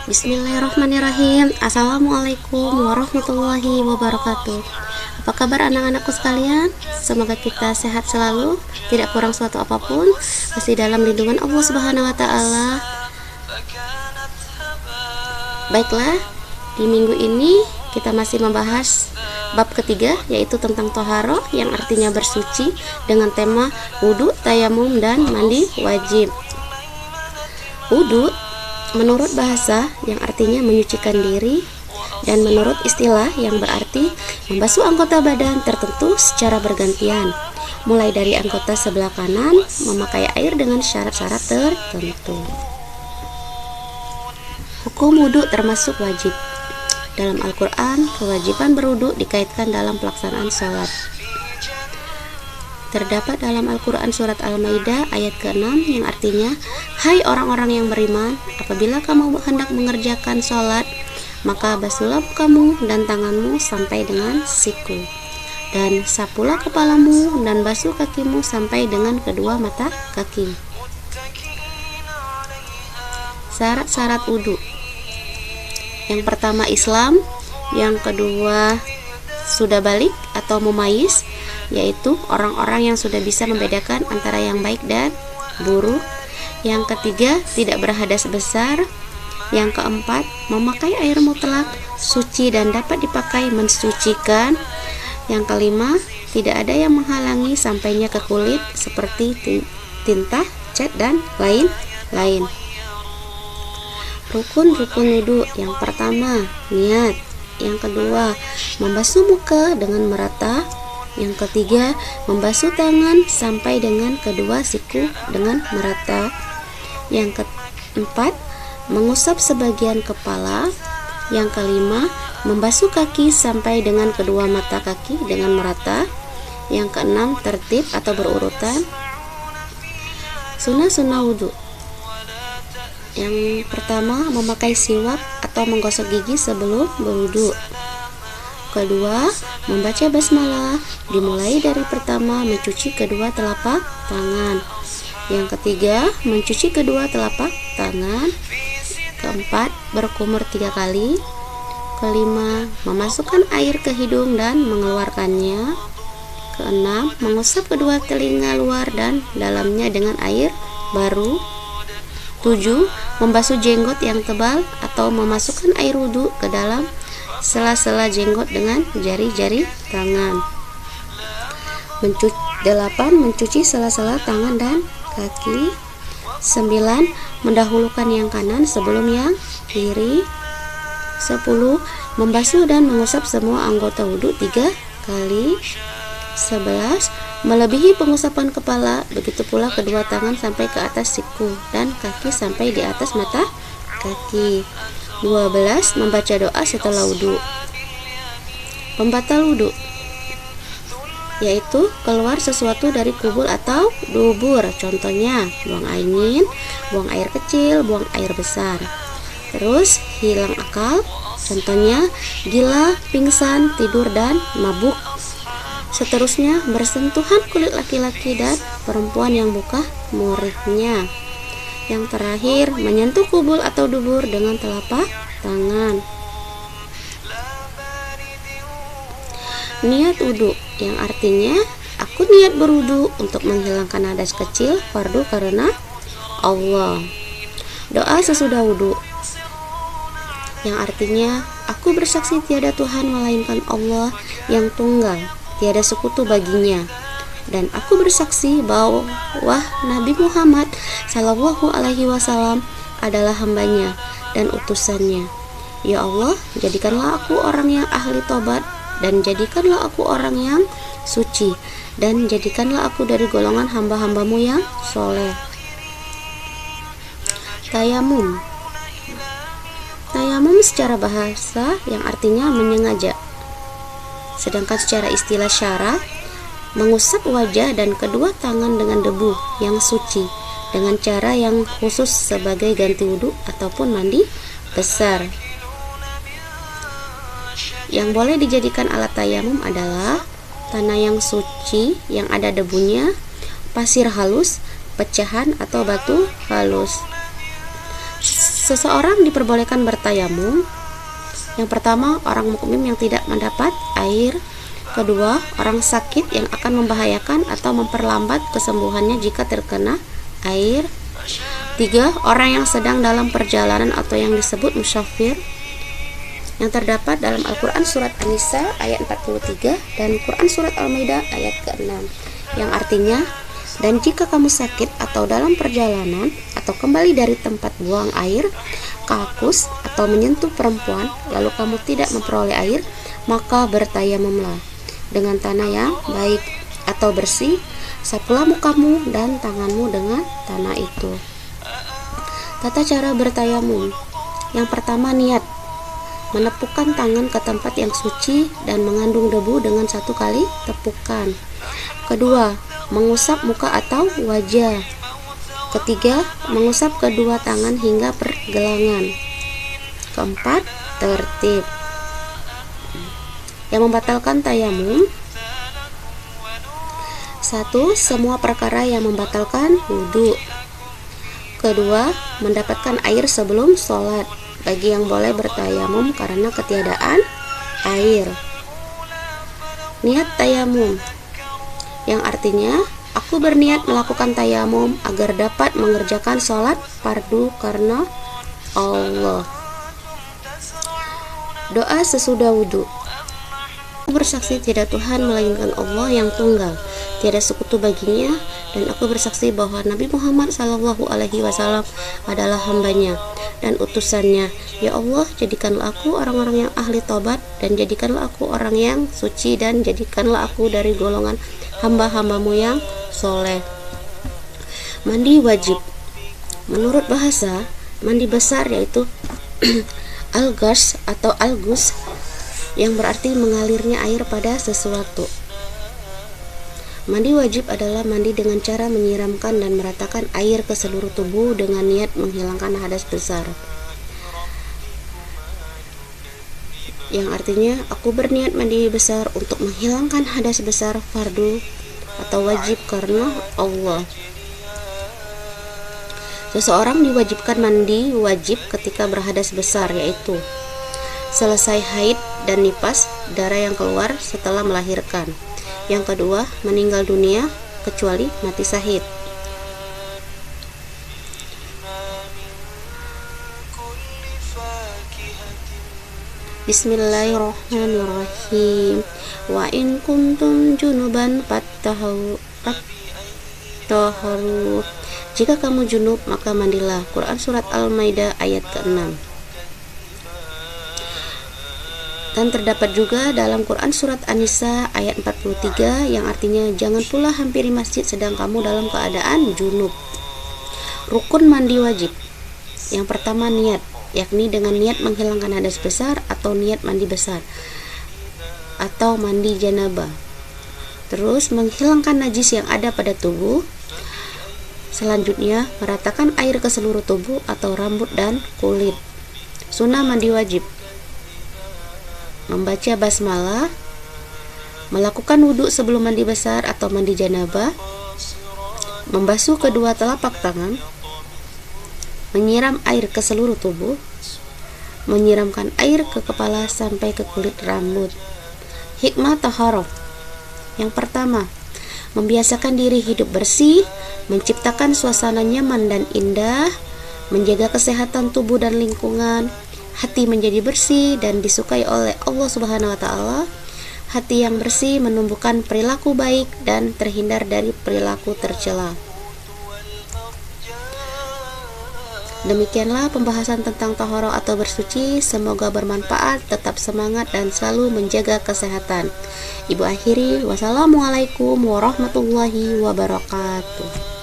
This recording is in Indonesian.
Bismillahirrahmanirrahim. Assalamualaikum warahmatullahi wabarakatuh. Apa kabar anak-anakku sekalian? Semoga kita sehat selalu, tidak kurang suatu apapun, masih dalam lindungan Allah Subhanahu wa taala. Baiklah, di minggu ini kita masih membahas bab ketiga, yaitu tentang toharoh, yang artinya bersuci, dengan tema wudhu, tayamum, dan mandi wajib. Wudhu menurut bahasa yang artinya menyucikan diri, dan menurut istilah yang berarti membasuh anggota badan tertentu secara bergantian, mulai dari anggota sebelah kanan memakai air dengan syarat-syarat tertentu. Hukum wudhu termasuk wajib. Dalam Al-Quran, kewajiban berwudhu dikaitkan dalam pelaksanaan sholat. Terdapat dalam Al-Quran surat Al-Maidah ayat ke-6 yang artinya, hai orang-orang yang beriman, apabila kamu hendak mengerjakan sholat, maka basuhlah kamu dan tanganmu sampai dengan siku, dan sapulah kepalamu dan basuh kakimu sampai dengan kedua mata kaki. Syarat-syarat wudhu. Yang pertama Islam, yang kedua sudah balik atau mumayyiz, yaitu orang-orang yang sudah bisa membedakan antara yang baik dan buruk. Yang ketiga, tidak berhadas besar. Yang keempat, memakai air mutlak, suci dan dapat dipakai mensucikan. Yang kelima, tidak ada yang menghalangi sampainya ke kulit seperti tinta, cat, dan lain-lain. Rukun-rukun wudhu. Yang pertama, niat. Yang kedua, membasuh muka dengan merata. Yang ketiga, membasuh tangan sampai dengan kedua siku dengan merata. Yang keempat, mengusap sebagian kepala. Yang kelima, membasuh kaki sampai dengan kedua mata kaki dengan merata. Yang keenam, tertib atau berurutan. Sunnah-sunnah wudhu. Yang pertama, memakai siwak atau menggosok gigi sebelum berwudhu. Kedua, membaca basmalah, dimulai dari pertama mencuci kedua telapak tangan. Yang ketiga, mencuci kedua telapak tangan. Keempat, berkumur 3 kali. Kelima, memasukkan air ke hidung dan mengeluarkannya. Keenam, mengusap kedua telinga luar dan dalamnya dengan air baru. 7. Membasuh jenggot yang tebal atau memasukkan air wudhu ke dalam sela-sela jenggot dengan jari-jari tangan. 8. Mencuci sela-sela tangan dan kaki. 9. Mendahulukan yang kanan sebelum yang kiri. 10. Membasuh dan mengusap semua anggota wudhu 3 kali. 11. Melebihi pengusapan kepala, begitu pula kedua tangan sampai ke atas siku dan kaki sampai di atas mata kaki. 12. Membaca doa setelah wudhu. Pembatal wudhu, yaitu keluar sesuatu dari kubul atau dubur. Contohnya, buang angin, buang air kecil, buang air besar. Terus, hilang akal. Contohnya, gila, pingsan, tidur, dan mabuk. Seterusnya, bersentuhan kulit laki-laki dan perempuan yang buka muridnya. Yang terakhir, menyentuh kubul atau dubur dengan telapak tangan. Niat wudhu, yang artinya aku niat berwudhu untuk menghilangkan hadas kecil fardu karena Allah. Doa sesudah wudhu, yang artinya aku bersaksi tiada Tuhan melainkan Allah yang tunggal, tiada sekutu baginya, dan aku bersaksi bahwa Nabi Muhammad Sallallahu Alaihi Wasallam adalah hambanya dan utusannya. Ya Allah, jadikanlah aku orang yang ahli tobat, dan jadikanlah aku orang yang suci, dan jadikanlah aku dari golongan hamba-hambamu yang soleh. Tayamum. Tayamum secara bahasa yang artinya menyengaja, sedangkan secara istilah syara, mengusap wajah dan kedua tangan dengan debu yang suci dengan cara yang khusus sebagai ganti wudhu ataupun mandi besar. Yang boleh dijadikan alat tayamum adalah tanah yang suci yang ada debunya, pasir halus, pecahan atau batu halus. Seseorang diperbolehkan bertayamum. Yang pertama, orang mukmin yang tidak mendapat air. Kedua, orang sakit yang akan membahayakan atau memperlambat kesembuhannya jika terkena air. Tiga, orang yang sedang dalam perjalanan atau yang disebut musafir, yang terdapat dalam Al-Quran Surat An-Nisa ayat 43 dan Quran Surat Al-Maidah ayat ke-6, yang artinya, dan jika kamu sakit atau dalam perjalanan atau kembali dari tempat buang air, kakus atau menyentuh perempuan, lalu kamu tidak memperoleh air, maka bertayamumlah dengan tanah yang baik atau bersih, sapulah mukamu dan tanganmu dengan tanah itu. Tata cara bertayamum. Yang pertama, niat. Menepukkan tangan ke tempat yang suci dan mengandung debu dengan 1 kali tepukan. Kedua, mengusap muka atau wajah. Ketiga, mengusap kedua tangan hingga pergelangan. Keempat, tertib. Yang membatalkan tayamum. 1. Semua perkara yang membatalkan wudhu. Kedua, mendapatkan air sebelum sholat bagi yang boleh bertayamum karena ketiadaan air. Niat tayamum, yang artinya aku berniat melakukan tayamum agar dapat mengerjakan sholat fardu karena Allah. Doa sesudah wudhu. Aku bersaksi tidak Tuhan melainkan Allah yang tunggal, tiada sekutu baginya, dan aku bersaksi bahwa Nabi Muhammad SAW adalah hambanya dan utusannya. Ya Allah, jadikanlah aku orang-orang yang ahli taubat, dan jadikanlah aku orang yang suci, dan jadikanlah aku dari golongan hamba-hambamu yang soleh. Mandi wajib. Menurut bahasa, mandi besar yaitu al-ghusl atau al-ghusl, yang berarti mengalirnya air pada sesuatu. Mandi wajib adalah mandi dengan cara menyiramkan dan meratakan air ke seluruh tubuh dengan niat menghilangkan hadas besar. Yang artinya, aku berniat mandi besar untuk menghilangkan hadas besar fardu atau wajib karena Allah. Seseorang diwajibkan mandi wajib ketika berhadas besar, yaitu selesai haid dan nifas, darah yang keluar setelah melahirkan. Yang kedua, meninggal dunia kecuali mati syahid. Bismillahirrahmanirrahim. Wa in kuntum junuban fattaharu. Jika kamu junub, maka mandilah. Quran Surat Al-Maidah ayat ke-6. Dan terdapat juga dalam Quran Surat An-Nisa ayat 43 yang artinya, jangan pula hampiri masjid sedang kamu dalam keadaan junub. Rukun mandi wajib. Yang pertama, niat, yakni dengan niat menghilangkan hadas besar atau niat mandi besar atau mandi janabah. Terus menghilangkan najis yang ada pada tubuh. Selanjutnya, meratakan air ke seluruh tubuh atau rambut dan kulit. Sunnah mandi wajib: membaca basmalah, melakukan wudhu sebelum mandi besar atau mandi janabah, membasuh kedua telapak tangan, menyiram air ke seluruh tubuh, menyiramkan air ke kepala sampai ke kulit rambut. Hikmah taharah. Yang pertama, membiasakan diri hidup bersih, menciptakan suasana nyaman dan indah, menjaga kesehatan tubuh dan lingkungan, hati menjadi bersih dan disukai oleh Allah Subhanahu wa Ta'ala. Hati yang bersih menumbuhkan perilaku baik dan terhindar dari perilaku tercela. Demikianlah pembahasan tentang taharah atau bersuci. Semoga bermanfaat, tetap semangat dan selalu menjaga kesehatan. Ibu akhiri, wassalamualaikum warahmatullahi wabarakatuh.